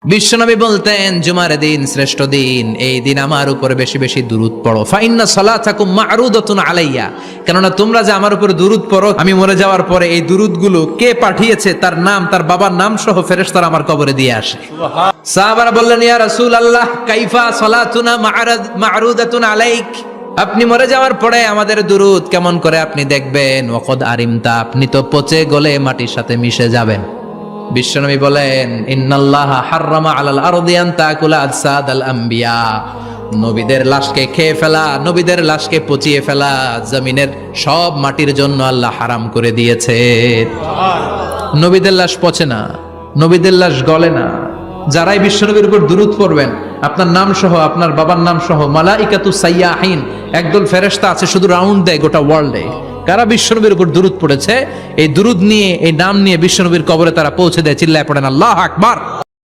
বিশ্বনবী বলতেন জুমার দিন শ্রেষ্ঠ দিন, এই দিন আমার উপর বেশি বেশি দুরূদ পড়ো। ফাইন্না সালাতাকুম মা'রুদাতুন আলাইয়া, কেননা তোমরা যে আমার উপর দুরূদ পড়ো, আমি মরে যাওয়ার পরে এই দুরূদগুলো কে পাঠিয়েছে তার নাম, তার বাবার নাম সহ ফেরেশতারা আমার কবরে দিয়ে আসে। সাহাবারা বললেন, ইয়া রাসূলুল্লাহ কাইফা সালাতুনা মা'রুদাতুন আলাইক, আপনি মরে যাওয়ার পরে আমাদের দুরূদ কেমন করে আপনি দেখবেন? ওয়াকাদ আরিমতা, আপনি তো পচে গলে মাটির সাথে মিশে যাবেন। বিশ্বনবী বলেন, ইন্নাল্লাহা হাররামা আলাল আরদি আন তাকুলা আজসাদাল আম্বিয়া, নবীদের লাশকে খেয়ে ফেলা, নবীদের লাশকে পচিয়ে ফেলা জমিনের সব মাটির জন্য আল্লাহ হারাম করে দিয়েছে। নবীদের লাশ পচে না, নবীদের লাশ গলে না। যারাই বিশ্বনবীর উপর দুরূদ পড়বেন, আপনার নাম সহ, আপনার বাবার নাম সহ, মালাইকাতু সাইয়াহিন, একদল ফেরেশতা আছে শুধু রাউন্ড দেয় গোটা ওয়ার্ল্ডে। কারা বিশ্বনবীর উপর দুরূদ পড়েছে, এই দুরূদ নিয়ে, এই নাম নিয়ে বিশ্বনবীর কবরে তারা পৌঁছে দেয়। চিল্লায় পড়েন আল্লাহু আকবার।